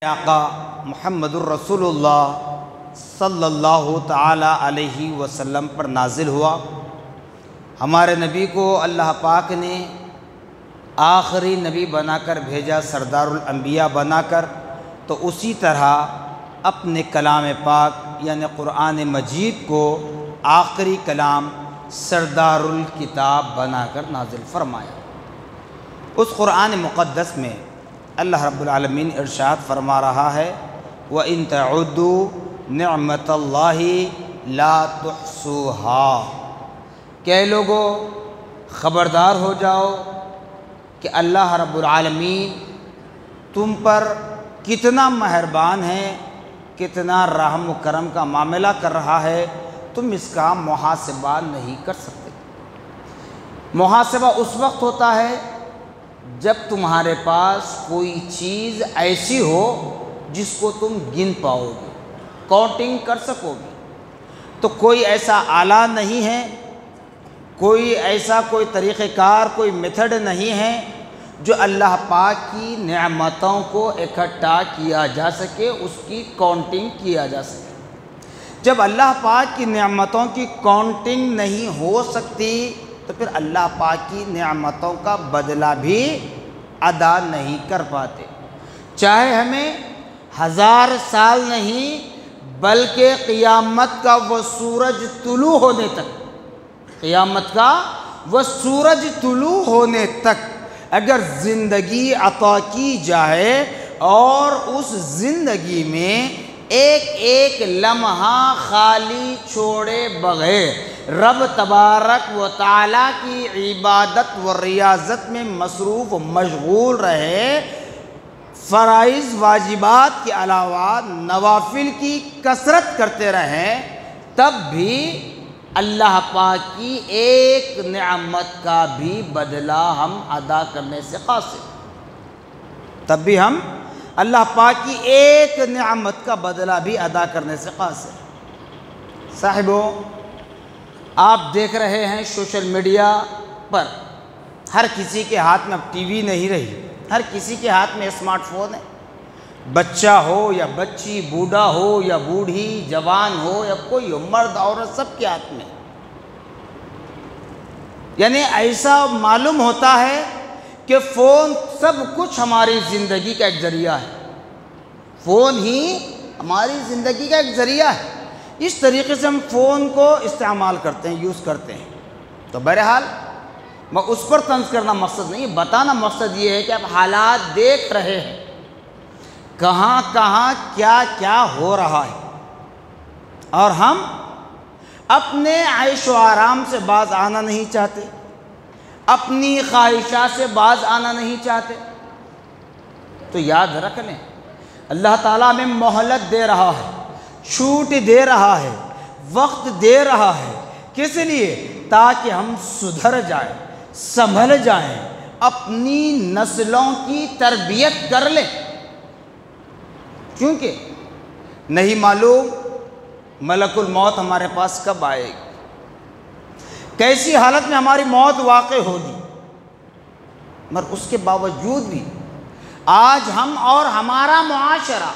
آقا محمد الرسول اللہ صلی اللہ تعالیٰ علیہ وسلم پر نازل ہوا۔ ہمارے نبی کو اللہ پاک نے آخری نبی بنا کر بھیجا، سردار الانبیاء بنا کر، تو اسی طرح اپنے کلام پاک یعنی قرآن مجید کو آخری کلام سردار الکتاب بنا کر نازل فرمایا۔ اس قرآن مقدس میں اللہ رب العالمین ارشاد فرما رہا ہے وَإِن تَعُدُّوا نِعْمَةَ اللَّهِ لَا تُحْصُوهَا، کہ لوگوں خبردار ہو جاؤ کہ اللہ رب العالمین تم پر کتنا مہربان ہے، کتنا رحم و کرم کا معاملہ کر رہا ہے، تم اس کا محاسبہ نہیں کر سکتے۔ محاسبہ اس وقت ہوتا ہے جب تمہارے پاس کوئی چیز ایسی ہو جس کو تم گن پاؤ گے، کاؤنٹنگ کر سکو گے۔ تو کوئی ایسا آلہ نہیں ہے، کوئی طریقہ کار، کوئی میتھڈ نہیں ہے جو اللہ پاک کی نعمتوں کو اکٹھا کیا جا سکے، اس کی کاؤنٹنگ کیا جا سکے۔ جب اللہ پاک کی نعمتوں کی کاؤنٹنگ نہیں ہو سکتی تو پھر اللہ پاک کی نعمتوں کا بدلہ بھی ادا نہیں کر پاتے، چاہے ہمیں 1000 سال نہیں بلکہ قیامت کا وہ سورج طلوع ہونے تک، قیامت کا وہ سورج طلوع ہونے تک اگر زندگی عطا کی جائے اور اس زندگی میں ایک ایک لمحہ خالی چھوڑے بغیر رب تبارک و تعالیٰ کی عبادت و ریاضت میں مصروف و مشغول رہے، فرائض واجبات کے علاوہ نوافل کی کثرت کرتے رہیں، تب بھی اللہ پاک کی ایک نعمت کا بھی بدلہ ہم ادا کرنے سے قاصر، تب بھی ہم اللہ پاک کی ایک نعمت کا بدلہ بھی ادا کرنے سے قاصر۔ صاحبوں، آپ دیکھ رہے ہیں سوشل میڈیا پر ہر کسی کے ہاتھ میں اب ٹی وی نہیں رہی، ہر کسی کے ہاتھ میں اسمارٹ فون ہے، بچہ ہو یا بچی، بوڑھا ہو یا بوڑھی، جوان ہو یا کوئی ہو، مرد عورت، سب کے ہاتھ میں۔ یعنی ایسا معلوم ہوتا ہے کہ فون سب کچھ ہماری زندگی کا ایک ذریعہ ہے، فون ہی ہماری زندگی کا ایک ذریعہ ہے۔ اس طریقے سے ہم فون کو استعمال کرتے ہیں، یوز کرتے ہیں۔ تو بہرحال میں اس پر طنز کرنا مقصد نہیں، بتانا مقصد یہ ہے کہ آپ حالات دیکھ رہے ہیں، کہاں کہاں کیا کیا ہو رہا ہے، اور ہم اپنے عیش و آرام سے باز آنا نہیں چاہتے، اپنی خواہشات سے باز آنا نہیں چاہتے۔ تو یاد رکھ لیں، اللہ تعالیٰ ہمیں مہلت دے رہا ہے، چھوٹ دے رہا ہے، وقت دے رہا ہے، کس لیے؟ تاکہ ہم سدھر جائیں، سنبھل جائیں، اپنی نسلوں کی تربیت کر لیں، کیونکہ نہیں معلوم ملک الموت ہمارے پاس کب آئے گی، کیسی حالت میں ہماری موت واقع ہوگی، مگر اس کے باوجود بھی آج ہم اور ہمارا معاشرہ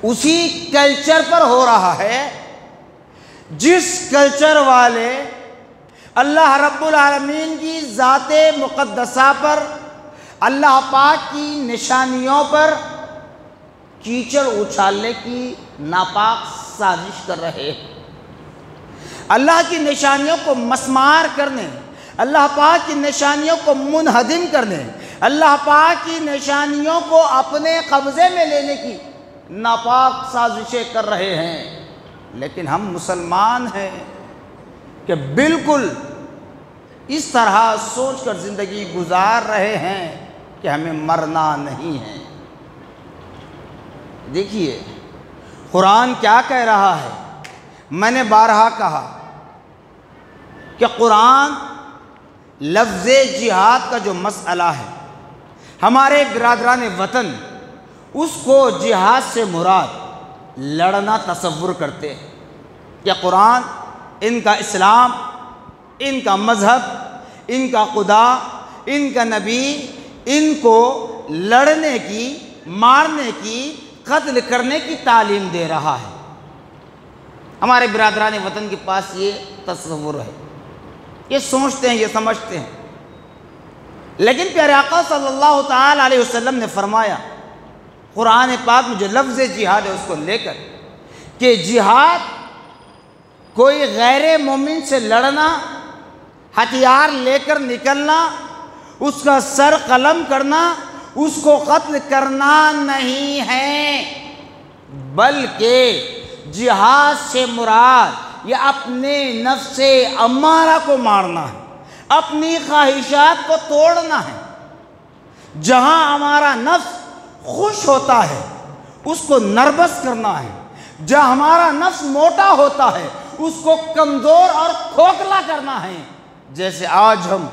اسی کلچر پر ہو رہا ہے جس کلچر والے اللہ رب العالمین کی ذات مقدسہ پر، اللہ پاک کی نشانیوں پر کیچڑ اچھالنے کی ناپاک سازش کر رہے ہیں، اللہ کی نشانیوں کو مسمار کرنے، اللہ پاک کی نشانیوں کو منہدم کرنے، اللہ پاک کی نشانیوں کو اپنے قبضے میں لینے کی ناپاک سازشیں کر رہے ہیں۔ لیکن ہم مسلمان ہیں کہ بالکل اس طرح سوچ کر زندگی گزار رہے ہیں کہ ہمیں مرنا نہیں ہے۔ دیکھیے قرآن کیا کہہ رہا ہے، میں نے بارہا کہا کہ قرآن لفظ جہاد کا جو مسئلہ ہے، ہمارے برادران وطن اس کو جہاد سے مراد لڑنا تصور کرتے ہیں کہ قرآن ان کا اسلام، ان کا مذہب، ان کا خدا، ان کا نبی ان کو لڑنے کی، مارنے کی، قتل کرنے کی تعلیم دے رہا ہے۔ ہمارے برادران وطن کے پاس یہ تصور ہے، یہ سوچتے ہیں، یہ سمجھتے ہیں، لیکن پیارے آقا صلی اللہ تعالی علیہ وسلم نے فرمایا قرآن پاک میں جو لفظ جہاد ہے اس کو لے کر کہ جہاد کوئی غیر مومن سے لڑنا، ہتھیار لے کر نکلنا، اس کا سر قلم کرنا، اس کو قتل کرنا نہیں ہے، بلکہ جہاد سے مراد یہ اپنے نفس امارہ کو مارنا ہے، اپنی خواہشات کو توڑنا ہے۔ جہاں ہمارا نفس خوش ہوتا ہے اس کو نربس کرنا ہے، جہاں ہمارا نفس موٹا ہوتا ہے اس کو کمزور اور کھوکھلا کرنا ہے۔ جیسے آج ہم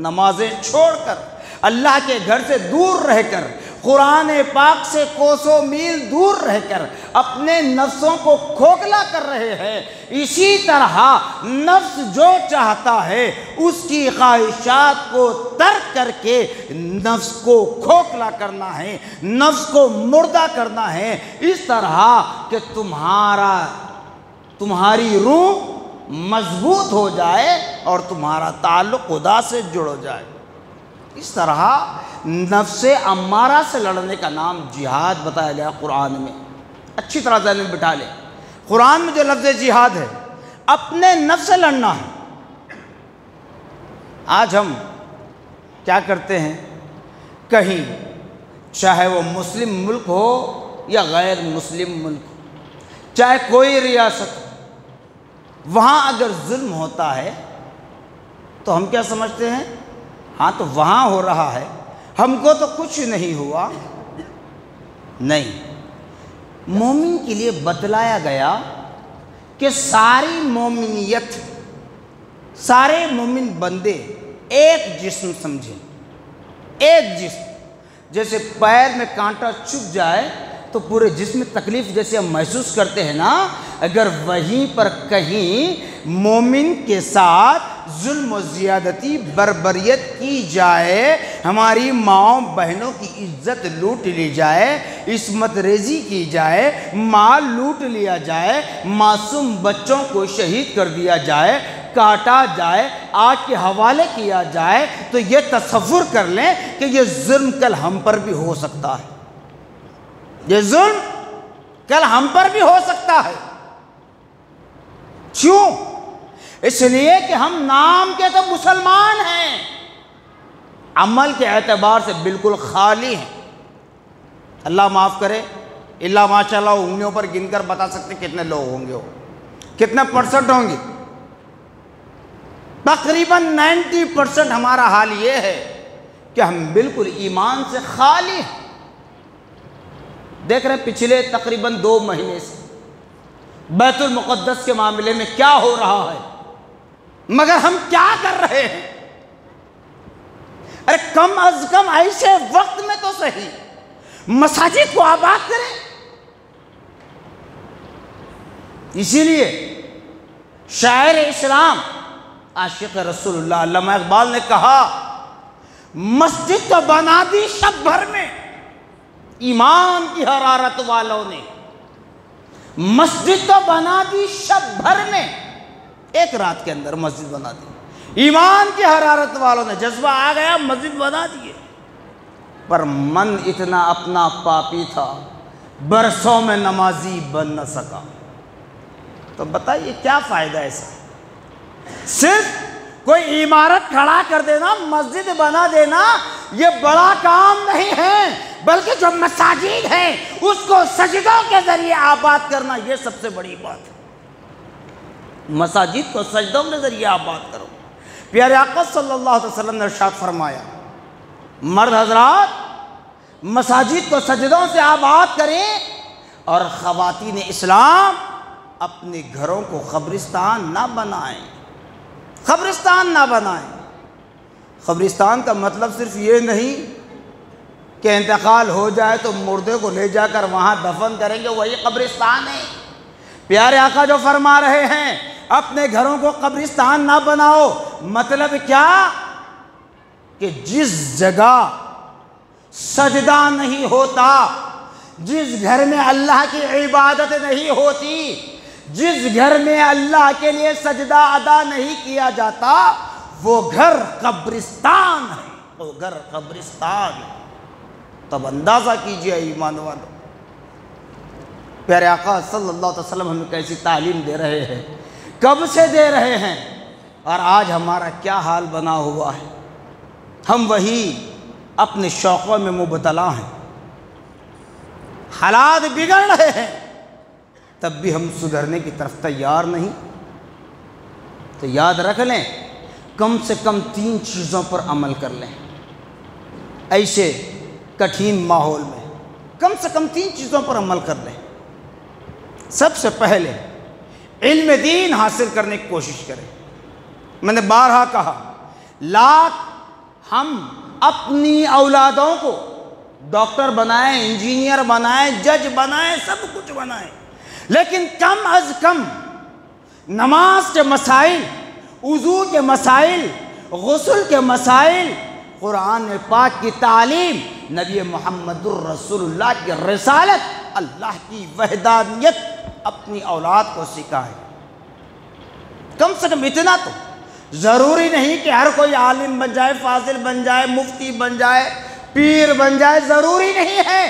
نمازیں چھوڑ کر، اللہ کے گھر سے دور رہ کر، قرآن پاک سے کوسوں میل دور رہ کر اپنے نفسوں کو کھوکھلا کر رہے ہیں، اسی طرح نفس جو چاہتا ہے اس کی خواہشات کو ترک کر کے نفس کو کھوکھلا کرنا ہے، نفس کو مردہ کرنا ہے، اس طرح کہ تمہاری روح مضبوط ہو جائے اور تمہارا تعلق خدا سے جڑ جائے۔ اس طرح نفس امارہ سے لڑنے کا نام جہاد بتایا گیا قرآن میں۔ اچھی طرح ذہن میں بٹھا لیں، قرآن میں جو لفظ جہاد ہے اپنے نفس سے لڑنا ہے۔ آج ہم کیا کرتے ہیں، کہیں چاہے وہ مسلم ملک ہو یا غیر مسلم ملک ہو، چاہے کوئی ریاست ہو، وہاں اگر ظلم ہوتا ہے تو ہم کیا سمجھتے ہیں، ہاں تو وہاں ہو رہا ہے، ہم کو تو کچھ نہیں ہوا۔ نہیں، مومن کے لیے بتلایا گیا کہ ساری مومنیت، سارے مومن بندے ایک جسم سمجھیں، ایک جسم۔ جیسے پیر میں کانٹا چبھ جائے تو پورے جسم میں تکلیف جیسے ہم محسوس کرتے ہیں نا، اگر وہیں پر کہیں مومن کے ساتھ ظلم و زیادتی، بربریت کی جائے، ہماری ماؤں بہنوں کی عزت لوٹ لی جائے، عصمت ریزی کی جائے، مال لوٹ لیا جائے، معصوم بچوں کو شہید کر دیا جائے، کاٹا جائے، آگ کے حوالے کیا جائے، تو یہ تصور کر لیں کہ یہ ظلم کل ہم پر بھی ہو سکتا ہے، یہ ظلم کل ہم پر بھی ہو سکتا ہے۔ کیوں؟ اس لیے کہ ہم نام کے تو مسلمان ہیں، عمل کے اعتبار سے بالکل خالی ہیں۔ اللہ معاف کرے، اللہ ماشاءاللہ انگلیوں پر گن کر بتا سکتے کتنے لوگ ہوں گے، کتنے پرسنٹ ہوں گے؟ تقریباً 90% ہمارا حال یہ ہے کہ ہم بالکل ایمان سے خالی ہیں۔ دیکھ رہے ہیں پچھلے تقریباً 2 مہینے سے بیت المقدس کے معاملے میں کیا ہو رہا ہے، مگر ہم کیا کر رہے ہیں؟ ارے کم از کم ایسے وقت میں تو صحیح مساجد کو آباد کریں۔ اسی لیے شاعر اسلام عاشق رسول اللہ علامہ اقبال نے کہا، مسجد تو بنا دی شب بھر میں ایمان کی حرارت والوں نے، مسجد تو بنا دی شب بھر میں، ایک رات کے اندر مسجد بنا دی، ایمان کی حرارت والوں نے، جذبہ آ گیا مسجد بنا دیے، پر من اتنا اپنا پاپی تھا برسوں میں نمازی بن نہ سکا۔ تو بتائیے کیا فائدہ ایسا؟ صرف کوئی عمارت کھڑا کر دینا، مسجد بنا دینا، یہ بڑا کام نہیں ہے، بلکہ جو مساجد ہیں اس کو سجدوں کے ذریعے آباد کرنا، یہ سب سے بڑی بات ہے۔ مساجد کو سجدوں کے ذریعے آباد کرو۔ پیارے آقا صلی اللہ علیہ وسلم نے ارشاد فرمایا، مرد حضرات مساجد کو سجدوں سے آباد کریں، اور خواتین اسلام اپنے گھروں کو قبرستان نہ بنائیں، قبرستان نہ بنائیں۔ قبرستان کا مطلب صرف یہ نہیں کہ انتقال ہو جائے تو مردے کو لے جا کر وہاں دفن کریں گے، وہی قبرستان ہے۔ پیارے آقا جو فرما رہے ہیں اپنے گھروں کو قبرستان نہ بناؤ، مطلب کیا کہ جس جگہ سجدہ نہیں ہوتا، جس گھر میں اللہ کی عبادت نہیں ہوتی، جس گھر میں اللہ کے لیے سجدہ ادا نہیں کیا جاتا، وہ گھر قبرستان ہے، وہ گھر قبرستان ہے۔ تب اندازہ کیجئے ایمان والو، پیارے آقا صلی اللہ علیہ وسلم ہمیں کیسی تعلیم دے رہے ہیں، کب سے دے رہے ہیں، اور آج ہمارا کیا حال بنا ہوا ہے۔ ہم وہی اپنے شوقوں میں مبتلا ہیں، حالات بگڑ رہے ہیں، تب بھی ہم سدھرنے کی طرف تیار نہیں۔ تو یاد رکھ لیں، کم سے کم 3 چیزوں پر عمل کر لیں۔ ایسے کٹھین ماحول میں کم سے کم 3 چیزوں پر عمل کر لیں۔ سب سے پہلے علم دین حاصل کرنے کی کوشش کریں۔ میں نے بارہا کہا، ہم اپنی اولادوں کو ڈاکٹر بنائیں، انجینئر بنائیں، جج بنائیں، سب کچھ بنائیں، لیکن کم از کم نماز کے مسائل، وضو کے مسائل، غسل کے مسائل، قرآن پاک کی تعلیم، نبی محمد الرسول اللہ کی رسالت، اللہ کی وحدانیت اپنی اولاد کو سکھائیں۔ کم سے کم اتنا تو ضروری نہیں کہ ہر کوئی عالم بن جائے، فاضل بن جائے، مفتی بن جائے، پیر بن جائے، ضروری نہیں ہے۔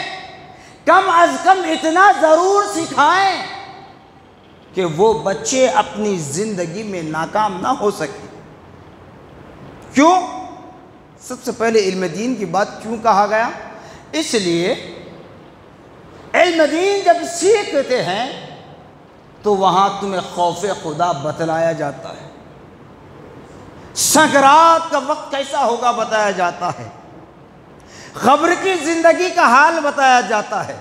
کم از کم اتنا ضرور سکھائیں کہ وہ بچے اپنی زندگی میں ناکام نہ ہو سکیں۔ کیوں؟ سب سے پہلے علم دین کی بات کیوں کہا گیا؟ اس لیے علم دین جب سیکھتے ہیں تو وہاں تمہیں خوف خدا بتلایا جاتا ہے، سکرات کا وقت کیسا ہوگا بتایا جاتا ہے، قبر کی زندگی کا حال بتایا جاتا ہے،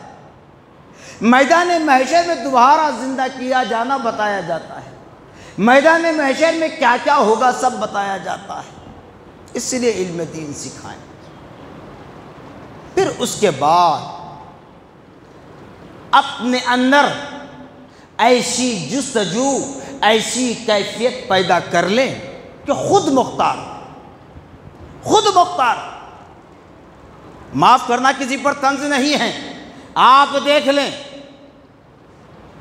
میدان محشر میں دوبارہ زندہ کیا جانا بتایا جاتا ہے، میدان محشر میں کیا کیا ہوگا سب بتایا جاتا ہے۔ اس لیے علم دین سکھائیں۔ پھر اس کے بعد اپنے اندر ایسی جستجو، ایسی کیفیت پیدا کر لیں کہ خود مختار، معاف کرنا کسی پر طنز نہیں ہے۔ آپ دیکھ لیں،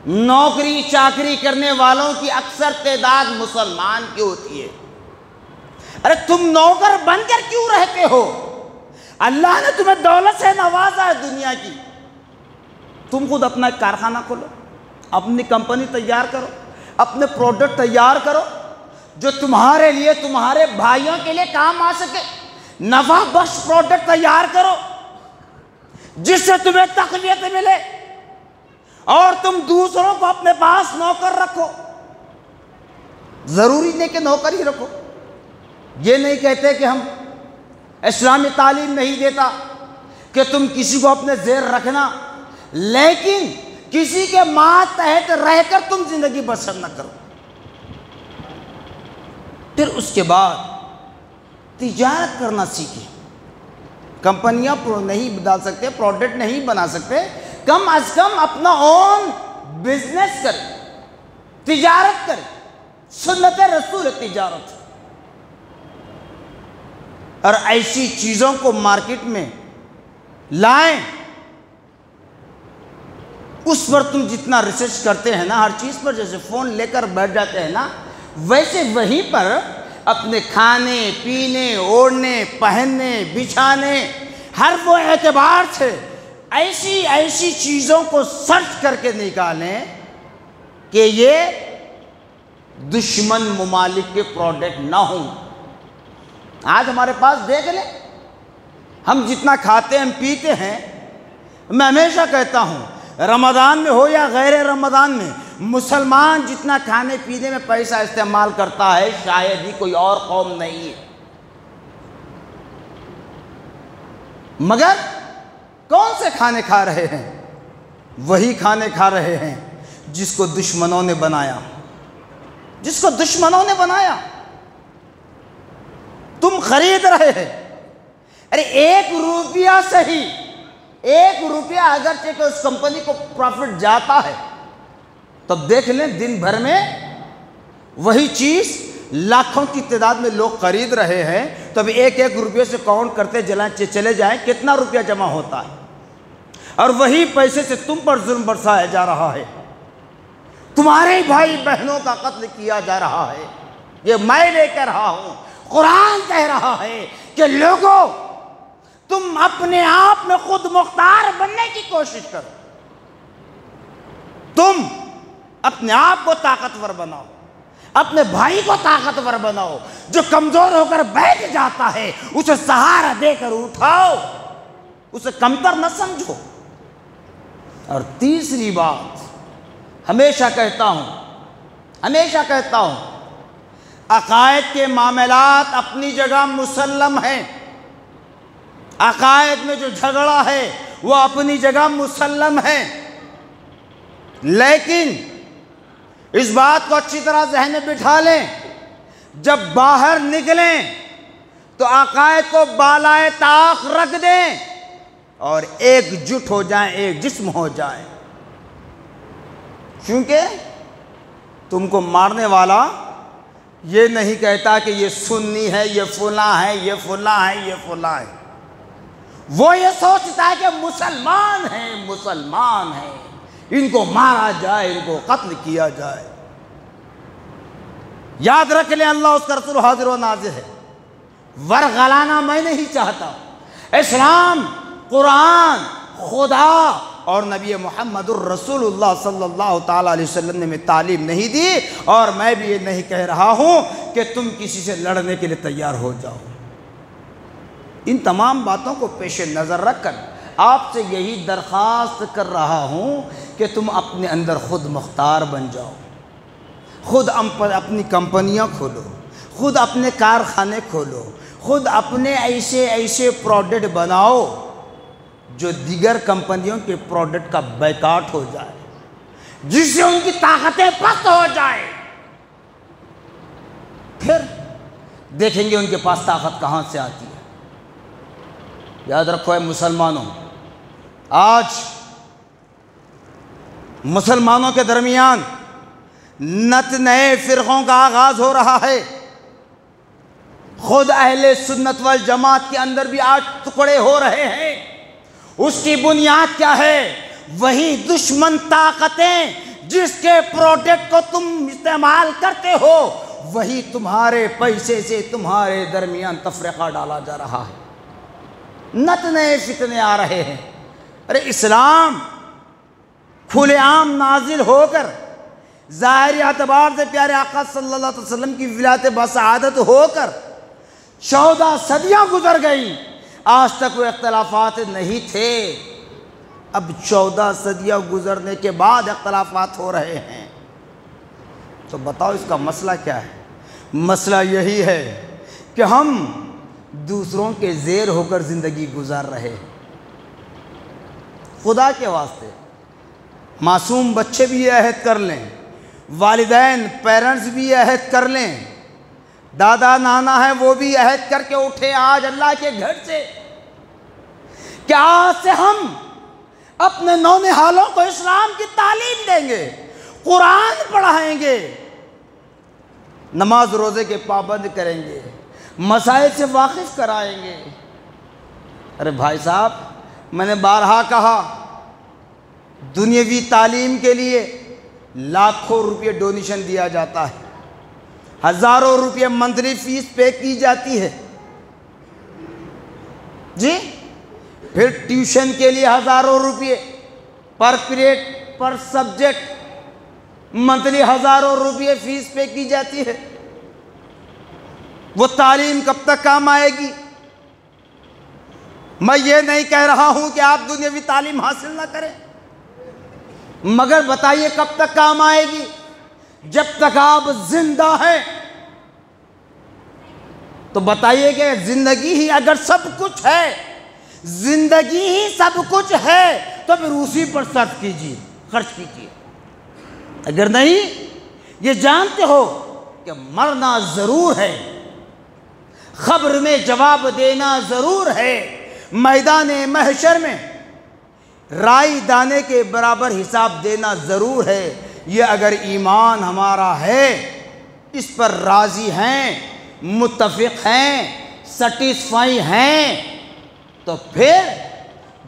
نوکری چاکری کرنے والوں کی اکثر تعداد مسلمان کی ہوتی ہے۔ ارے تم نوکر بن کر کیوں رہتے ہو؟ اللہ نے تمہیں دولت سے نوازا ہے دنیا کی، تم خود اپنا ایک کارخانہ کھولو، اپنی کمپنی تیار کرو، اپنے پروڈکٹ تیار کرو جو تمہارے لیے، تمہارے بھائیوں کے لیے کام آ سکے، نفع بخش پروڈکٹ تیار کرو جس سے تمہیں تقویت ملے، اور تم دوسروں کو اپنے پاس نوکر رکھو۔ ضروری نہیں کہ نوکر ہی رکھو، یہ نہیں کہتے کہ ہم اسلامی تعلیم نہیں دیتا کہ تم کسی کو اپنے زیر رکھنا، لیکن کسی کے ماتحت رہ کر تم زندگی بسر نہ کرو۔ پھر اس کے بعد تجارت کرنا سیکھیں۔ کمپنیاں نہیں ڈال سکتے، پروڈکٹ نہیں بنا سکتے، کم از کم اپنا اون بزنس کریں، تجارت کریں، سنت رسول تجارت، اور ایسی چیزوں کو مارکیٹ میں لائیں، اس پر تم جتنا ریسرچ کرتے ہیں نا، ہر چیز پر جیسے فون لے کر بیٹھ جاتے ہیں نا، ویسے وہیں پر اپنے کھانے پینے، اوڑھنے پہننے بچھانے، ہر وہ اعتبار سے ایسی چیزوں کو سرچ کر کے نکالیں کہ یہ دشمن ممالک کے پروڈکٹ نہ ہوں۔ آج ہمارے پاس دیکھ لیں، ہم جتنا کھاتے ہیں پیتے ہیں، میں ہمیشہ کہتا ہوں رمضان میں ہو یا غیر رمضان میں، مسلمان جتنا کھانے پینے میں پیسہ استعمال کرتا ہے شاید ہی کوئی اور قوم نہیں ہے۔ مگر کون سے کھانے کھا رہے ہیں؟ وہی کھانے کھا رہے ہیں جس کو دشمنوں نے بنایا، جس کو دشمنوں نے بنایا۔ تم خرید رہے ہیں، ارے 1 روپیہ صحیح، 1 روپیہ اگرچہ کہ اس کمپنی کو پروفٹ جاتا ہے، تب دیکھ لیں دن بھر میں وہی چیز لاکھوں کی تعداد میں لوگ خرید رہے ہیں، تو اب ایک ایک روپے سے کاؤنٹ کرتے چلے جائیں کتنا روپیہ جمع ہوتا ہے، اور وہی پیسے سے تم پر ظلم برسایا جا رہا ہے، تمہارے بھائی بہنوں کا قتل کیا جا رہا ہے۔ یہ میں لے کر رہا ہوں، قرآن کہہ رہا ہے کہ لوگوں تم اپنے آپ میں خود مختار بننے کی کوشش کرو، تم اپنے آپ کو طاقتور بناؤ، اپنے بھائی کو طاقتور بناؤ، جو کمزور ہو کر بیٹھ جاتا ہے اسے سہارا دے کر اٹھاؤ، اسے کمتر نہ سمجھو۔ اور تیسری بات ہمیشہ کہتا ہوں عقائد کے معاملات اپنی جگہ مسلم ہیں، عقائد میں جو جھگڑا ہے وہ اپنی جگہ مسلم ہے، لیکن اس بات کو اچھی طرح ذہن میں بٹھا لیں، جب باہر نکلیں تو عقائد کو بالائے طاق رکھ دیں اور ایک جٹ ہو جائیں، ایک جسم ہو جائیں، کیونکہ تم کو مارنے والا یہ نہیں کہتا کہ یہ سنی ہے، یہ فلاں ہے، یہ فلاں ہے، یہ فلاں ہے، وہ یہ سوچتا ہے کہ مسلمان ہیں، ان کو مارا جائے، ان کو قتل کیا جائے۔ یاد رکھ لیں اللہ اس کا رسول حاضر و ناظر ہے، ورغلانا میں نہیں چاہتا۔ اسلام، قرآن، خدا اور نبی محمد الرسول اللہ صلی اللہ تعالیٰ علیہ وسلم نے ہمیں تعلیم نہیں دی، اور میں بھی یہ نہیں کہہ رہا ہوں کہ تم کسی سے لڑنے کے لیے تیار ہو جاؤ۔ ان تمام باتوں کو پیش نظر رکھ کر آپ سے یہی درخواست کر رہا ہوں کہ تم اپنے اندر خود مختار بن جاؤ، خود اپنی کمپنیاں کھولو، خود اپنے کارخانے کھولو، خود اپنے ایسے پروڈکٹ بناؤ جو دیگر کمپنیوں کے پروڈکٹ کا بیکاٹ ہو جائے، جس سے ان کی طاقتیں پست ہو جائے، پھر دیکھیں گے ان کے پاس طاقت کہاں سے آتی ہے۔ یاد رکھو اے مسلمانوں، آج مسلمانوں کے درمیان نئے فرقوں کا آغاز ہو رہا ہے، خود اہل سنت والجماعت کے اندر بھی آج ٹکڑے ہو رہے ہیں۔ اس کی بنیاد کیا ہے؟ وہی دشمن طاقتیں جس کے پروڈکٹ کو تم استعمال کرتے ہو، وہی تمہارے پیسے سے تمہارے درمیان تفرقہ ڈالا جا رہا ہے، نئے فتنے آ رہے ہیں۔ ارے اسلام کھلے عام نازل ہو کر ظاہری اعتبار سے پیارے آقا صلی اللہ علیہ وسلم کی ولایت بسعادت ہو کر 14 صدیاں گزر گئی، آج تک وہ اختلافات نہیں تھے، اب 14 صدیاں گزرنے کے بعد اختلافات ہو رہے ہیں۔ تو بتاؤ اس کا مسئلہ کیا ہے؟ مسئلہ یہی ہے کہ ہم دوسروں کے زیر ہو کر زندگی گزار رہے ہیں۔ خدا کے واسطے معصوم بچے بھی یہ عہد کر لیں، والدین پیرنٹس بھی یہ عہد کر لیں، دادا نانا ہے وہ بھی عہد کر کے اٹھے آج اللہ کے گھر سے کہ آج سے ہم اپنے نونہالوں کو اسلام کی تعلیم دیں گے، قرآن پڑھائیں گے، نماز روزے کے پابند کریں گے، مسائل سے واقف کرائیں گے۔ ارے بھائی صاحب، میں نے بارہا کہا، دنیاوی تعلیم کے لیے لاکھوں روپے ڈونیشن دیا جاتا ہے، ہزاروں روپے منتھلی فیس پے کی جاتی ہے جی، پھر ٹیوشن کے لیے ہزاروں روپے پر پیریڈ پر سبجیکٹ منتھلی ہزاروں روپے فیس پے کی جاتی ہے۔ وہ تعلیم کب تک کام آئے گی؟ میں یہ نہیں کہہ رہا ہوں کہ آپ دنیاوی تعلیم حاصل نہ کریں، مگر بتائیے کب تک کام آئے گی؟ جب تک آپ زندہ ہیں۔ تو بتائیے کہ زندگی ہی اگر سب کچھ ہے، زندگی ہی سب کچھ ہے، تو پھر اسی پر صرف کیجیے، خرچ کیجیے۔ اگر نہیں، یہ جانتے ہو کہ مرنا ضرور ہے، خبر میں جواب دینا ضرور ہے، میدان محشر میں رائی دانے کے برابر حساب دینا ضرور ہے۔ یہ اگر ایمان ہمارا ہے اس پر راضی ہیں، متفق ہیں، سیٹسفائی ہیں، تو پھر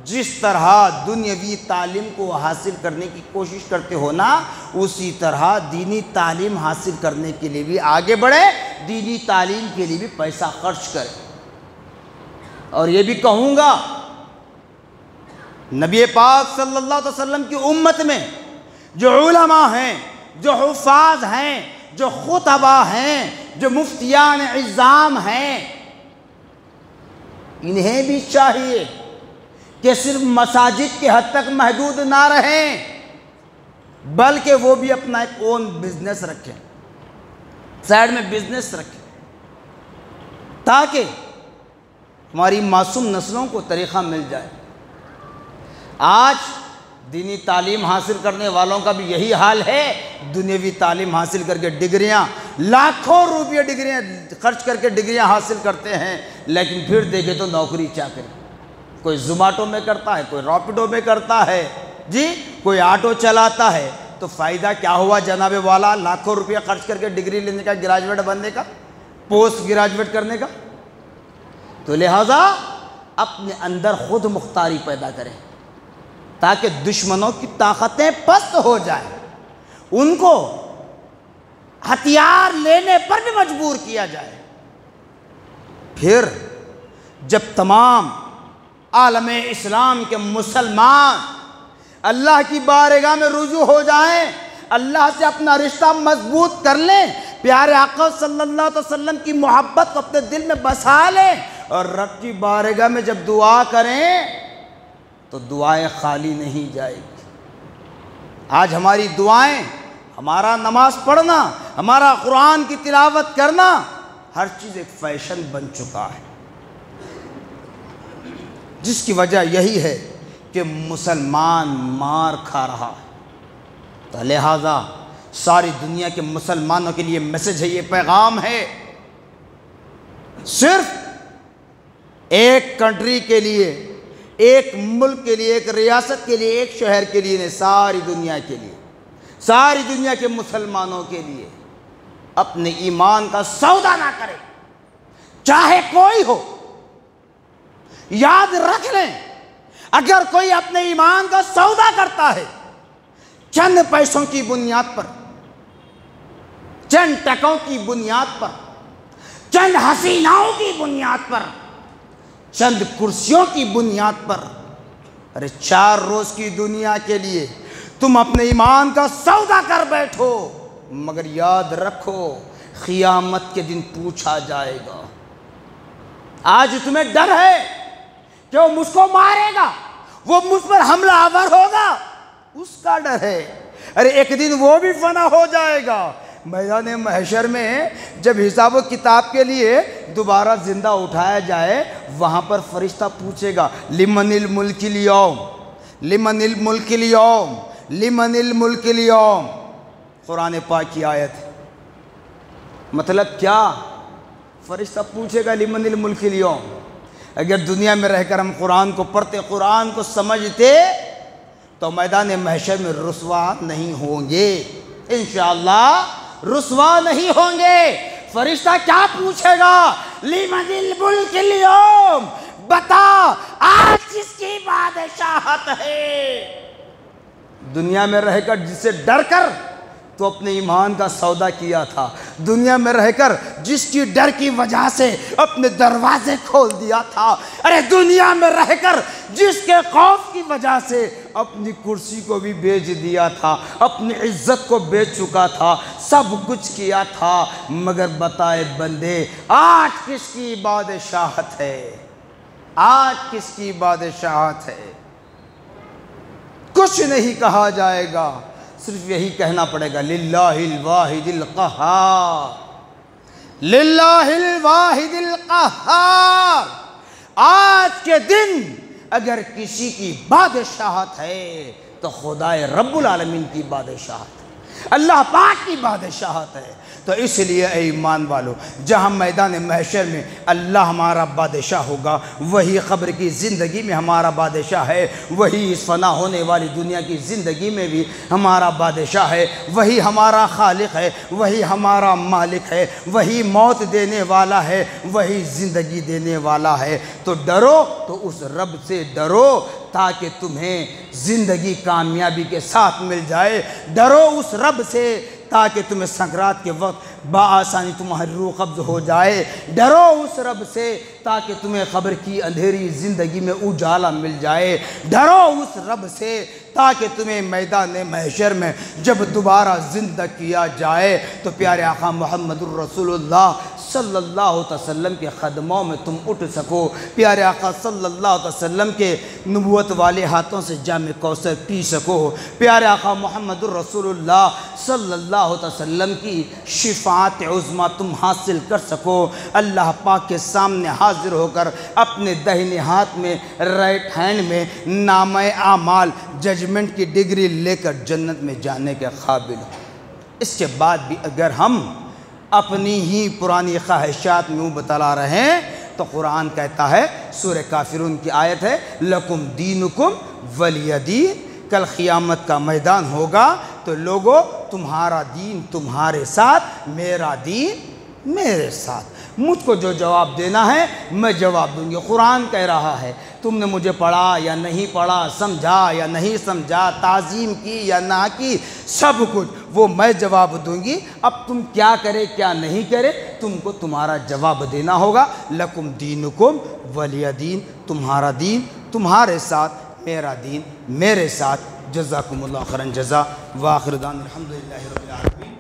جس طرح دنیاوی تعلیم کو حاصل کرنے کی کوشش کرتے ہو نا، اسی طرح دینی تعلیم حاصل کرنے کے لیے بھی آگے بڑھے، دینی تعلیم کے لیے بھی پیسہ خرچ کرے۔ اور یہ بھی کہوں گا، نبی پاک صلی اللہ علیہ وسلم کی امت میں جو علماء ہیں، جو حفاظ ہیں، جو خطباء ہیں، جو مفتیان عظام ہیں، انہیں بھی چاہیے کہ صرف مساجد کے حد تک محدود نہ رہیں، بلکہ وہ بھی اپنا ایک اون بزنس رکھیں، سائیڈ میں بزنس رکھیں، تاکہ ہماری معصوم نسلوں کو طریقہ مل جائے۔ آج دینی تعلیم حاصل کرنے والوں کا بھی یہی حال ہے، دنیاوی تعلیم حاصل کر کے ڈگریاں، لاکھوں روپیہ ڈگریاں خرچ کر کے ڈگریاں حاصل کرتے ہیں، لیکن پھر دیکھے تو نوکری چاکری، کوئی زوماٹو میں کرتا ہے، کوئی راپیڈو میں کرتا ہے، جی کوئی آٹو چلاتا ہے، تو فائدہ کیا ہوا جناب والا؟ لاکھوں روپیہ خرچ کر کے ڈگری لینے کا، گریجویٹ بننے کا، پوسٹ گریجویٹ کرنے کا۔ تو لہٰذا اپنے اندر خود مختاری پیدا کریں، تاکہ دشمنوں کی طاقتیں پست ہو جائیں، ان کو ہتھیار لینے پر بھی مجبور کیا جائے۔ پھر جب تمام عالم اسلام کے مسلمان اللہ کی بارگاہ میں رجوع ہو جائیں، اللہ سے اپنا رشتہ مضبوط کر لیں، پیارے آقا صلی اللہ علیہ وسلم کی محبت کو اپنے دل میں بسا لیں، اور رب کی بارگاہ میں جب دعا کریں تو دعائیں خالی نہیں جائے گی۔ آج ہماری دعائیں، ہمارا نماز پڑھنا، ہمارا قرآن کی تلاوت کرنا، ہر چیز ایک فیشن بن چکا ہے، جس کی وجہ یہی ہے کہ مسلمان مار کھا رہا ہے۔ تو لہٰذا ساری دنیا کے مسلمانوں کے لیے میسج ہے، یہ پیغام ہے، صرف ایک کنٹری کے لیے، ایک ملک کے لیے، ایک ریاست کے لیے، ایک شہر کے لیے نہیں، ساری دنیا کے لیے، ساری دنیا کے مسلمانوں کے لیے اپنے ایمان کا سودا نہ کرے، چاہے کوئی ہو۔ یاد رکھ لیں، اگر کوئی اپنے ایمان کا سودا کرتا ہے چند پیسوں کی بنیاد پر، چند ٹکوں کی بنیاد پر، چند حسیناؤں کی بنیاد پر، چند کرسیوں کی بنیاد پر، ارے 4 روز کی دنیا کے لیے تم اپنے ایمان کا سودا کر بیٹھو، مگر یاد رکھو قیامت کے دن پوچھا جائے گا۔ آج تمہیں ڈر ہے کہ وہ مجھ کو مارے گا، وہ مجھ پر حملہ آور ہوگا، اس کا ڈر ہے، ارے ایک دن وہ بھی فنا ہو جائے گا۔ میدان محشر میں جب حساب و کتاب کے لیے دوبارہ زندہ اٹھایا جائے، وہاں پر فرشتہ پوچھے گا، لمن الملک اليوم، لمن الملک اليوم، لمن الملک اليوم۔ قرآن پاک کی آیت ہے، مطلب کیا؟ فرشتہ پوچھے گا لمن الملک اليوم۔ اگر دنیا میں رہ کر ہم قرآن کو پڑھتے، قرآن کو سمجھتے، تو میدان محشر میں رسوا نہیں ہوں گے، انشاءاللہ رسوا نہیں ہوں گے۔ فرشتہ کیا پوچھے گا؟ لمن الملک اليوم، بتا آج کس کی بادشاہت ہے؟ دنیا میں رہ کر جس سے ڈر کر تو اپنے ایمان کا سودا کیا تھا، دنیا میں رہ کر جس کی ڈر کی وجہ سے اپنے دروازے کھول دیا تھا، ارے دنیا میں رہ کر جس کے خوف کی وجہ سے اپنی کرسی کو بھی بیچ دیا تھا، اپنی عزت کو بیچ چکا تھا، سب کچھ کیا تھا، مگر بتائے بندے آج کس کی بادشاہت ہے؟ آج کس کی بادشاہت ہے؟ کچھ نہیں کہا جائے گا، صرف یہی کہنا پڑے گا، للہ الواحد القہار، للہ الواحد القہار۔ آج کے دن اگر کسی کی بادشاہت ہے تو خدائے رب العالمین کی بادشاہت ہے۔ اللہ پاک کی بادشاہت ہے۔ تو اس لیے اے ایمان والو، جہاں میدان محشر میں اللہ ہمارا بادشاہ ہوگا، وہی قبر کی زندگی میں ہمارا بادشاہ ہے، وہی اس فنا ہونے والی دنیا کی زندگی میں بھی ہمارا بادشاہ ہے، وہی ہمارا خالق ہے، وہی ہمارا مالک ہے، وہی موت دینے والا ہے، وہی زندگی دینے والا ہے۔ تو ڈرو تو اس رب سے ڈرو تاکہ تمہیں زندگی کامیابی کے ساتھ مل جائے۔ ڈرو اس رب سے تاکہ تمہیں سکرات کے وقت بآسانی تمہاری روح قبض ہو جائے۔ ڈرو اس رب سے تاکہ تمہیں قبر کی اندھیری زندگی میں اجالا مل جائے۔ ڈرو اس رب سے تاکہ تمہیں میدان محشر میں جب دوبارہ زندہ کیا جائے تو پیارے آقا محمد الرسول اللہ صلی اللہ علیہ وسلم کے قدموں میں تم اٹھ سکو، پیارے آقا صلی اللہ علیہ وسلم کے نبوت والے ہاتھوں سے جام کوثر پی سکو، پیارے آقا محمد الرسول اللہ صلی اللہ علیہ وسلم کی شفاعت عظمیٰ تم حاصل کر سکو، اللہ پاک کے سامنے حاضر ہو کر اپنے دہنے ہاتھ میں رائٹ ہینڈ میں نامہ اعمال ججمنٹ کی ڈگری لے کر جنت میں جانے کے قابل ہو۔ اس کے بعد بھی اگر ہم اپنی ہی پرانی خواہشات میں بتلا رہے ہیں تو قرآن کہتا ہے، سورہ کافرون کی آیت ہے، لَكُمْ دِينُكُمْ وَلِيَ دِينِ، کل قیامت کا میدان ہوگا تو لوگو تمہارا دین تمہارے ساتھ، میرا دین میرے ساتھ۔ مجھ کو جو جواب دینا ہے میں جواب دوں گی۔ قرآن کہہ رہا ہے، تم نے مجھے پڑھا یا نہیں پڑھا، سمجھا یا نہیں سمجھا، تعظیم کی یا نہ کی، سب کچھ وہ میں جواب دوں گی۔ اب تم کیا کرے کیا نہیں کرے تم کو تمہارا جواب دینا ہوگا۔ لکم دینکم ولی دین، تمہارا دین تمہارے ساتھ، میرا دین میرے ساتھ۔ جزاکم اللہ خیرا جزا، وآخر دعوانا الحمدللہ رب العالمین۔